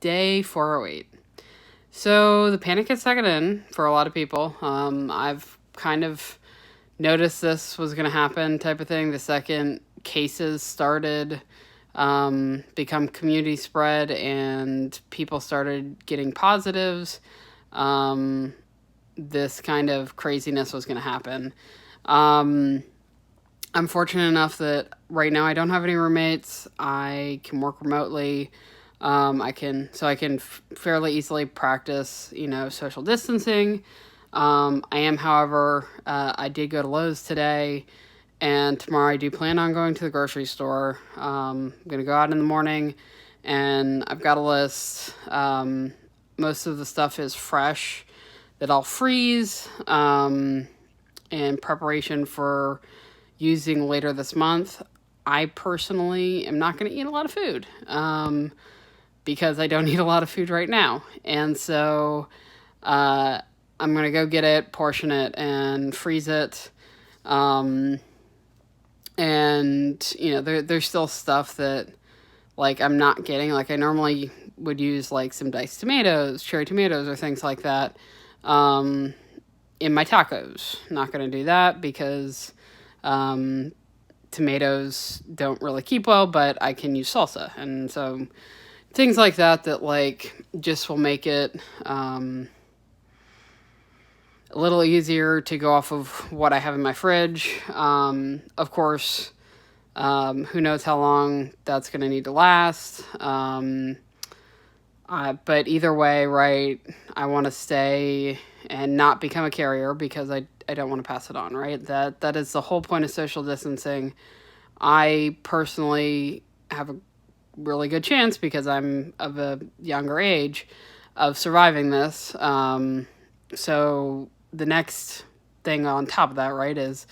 Day 408. So the panic is second in for a lot of people. I've kind of noticed this was going to happen type of thing. The second cases started become community spread and people started getting positives, this kind of craziness was going to happen. I'm fortunate enough that right now I don't have any roommates. I can work remotely. I can fairly easily practice, social distancing. I am, however, I did go to Lowe's today, and tomorrow I do plan on going to the grocery store. I'm gonna go out in the morning, and I've got a list. Most of the stuff is fresh that I'll freeze in preparation for using later this month. I personally am not going to eat a lot of food because I don't eat a lot of food right now. And so I'm going to go get it, portion it, and freeze it. There's still stuff that, like, I'm not getting. Like, I normally would use, like, some diced tomatoes, cherry tomatoes, or things like that in my tacos. Not going to do that because tomatoes don't really keep well, but I can use salsa. And so things like that, like, just will make it a little easier to go off of what I have in my fridge. Of course, who knows how long that's going to need to last. But either way, right, I want to stay and not become a carrier because I don't want to pass it on, right? That is the whole point of social distancing. I personally have a really good chance because I'm of a younger age of surviving this. So the next thing on top of that, right, is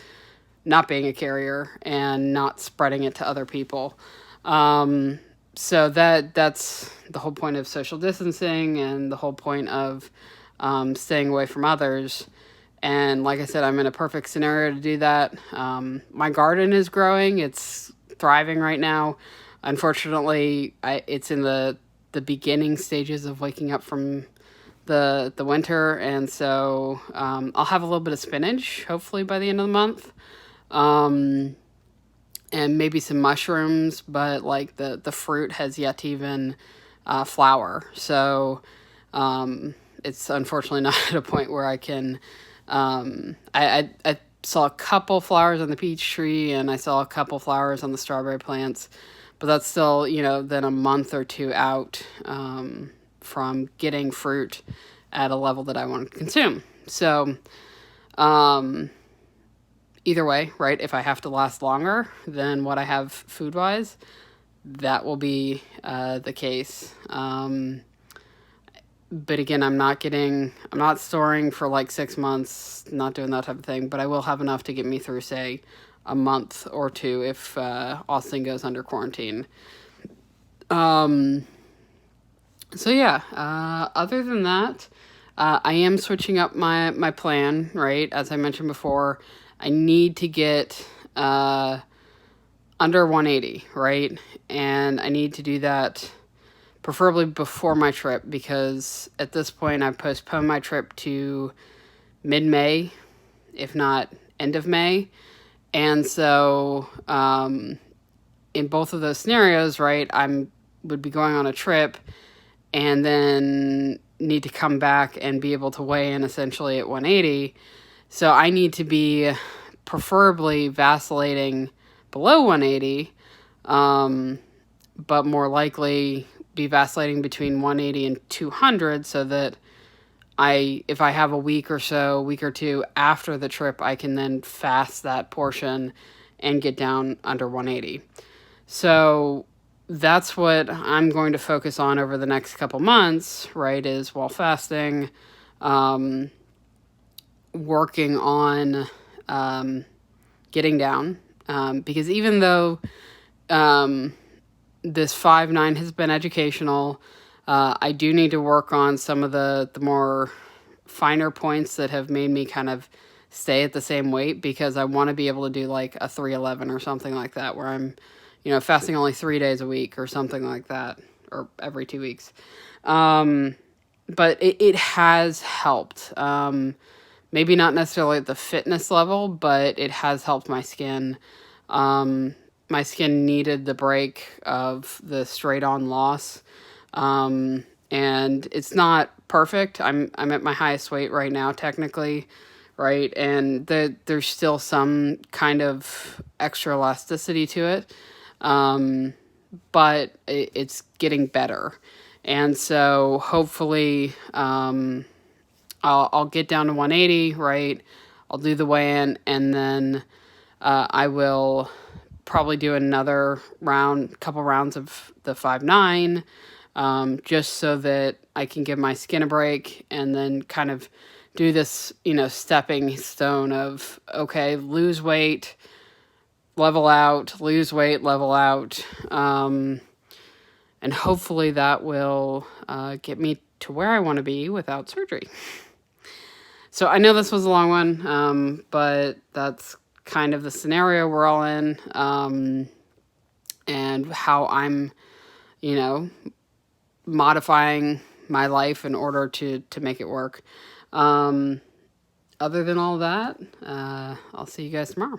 not being a carrier and not spreading it to other people. So that's the whole point of social distancing and the whole point of staying away from others. And like I said, I'm in a perfect scenario to do that. My garden is growing. It's thriving right now. Unfortunately, it's in the beginning stages of waking up from the winter. And so I'll have a little bit of spinach, hopefully by the end of the month. And maybe some mushrooms, but like the fruit has yet to even flower. So it's unfortunately not at a point where I can. I saw a couple flowers on the peach tree, and I saw a couple flowers on the strawberry plants, but that's still, then a month or two out from getting fruit at a level that I want to consume. So either way, right, if I have to last longer than what I have food-wise, that will be the case. But again, I'm not storing for like 6 months, not doing that type of thing, but I will have enough to get me through, say, a month or two if Austin goes under quarantine. So yeah, other than that, I am switching up my plan, right? As I mentioned before, I need to get under 180, right? And I need to do that preferably before my trip because at this point I've postponed my trip to mid-May, if not end of May. And so in both of those scenarios, right, would be going on a trip and then need to come back and be able to weigh in essentially at 180. So I need to be preferably vacillating below 180, but more likely be vacillating between 180 and 200 so that if I have a week or two after the trip, I can then fast that portion and get down under 180. So that's what I'm going to focus on over the next couple months, right, is while fasting, working on getting down. Because even though this 5-9 has been educational, I do need to work on some of the more finer points that have made me kind of stay at the same weight because I want to be able to do like a 311 or something like that where I'm, fasting only 3 days a week or something like that. or every 2 weeks. But it has helped. Maybe not necessarily at the fitness level, but it has helped my skin. My skin needed the break of the straight on loss. And it's not perfect. I'm at my highest weight right now, technically, right? And there's still some kind of extra elasticity to it. But it's getting better. And so hopefully, I'll get down to 180, right? I'll do the weigh-in, and then I will probably do another couple rounds of the 5'9", just so that I can give my skin a break, and then kind of do this, stepping stone of, okay, lose weight, level out, lose weight, level out. And hopefully that will get me to where I want to be without surgery. So I know this was a long one, but that's kind of the scenario we're all in, and how I'm, modifying my life in order to make it work. Other than all that, I'll see you guys tomorrow.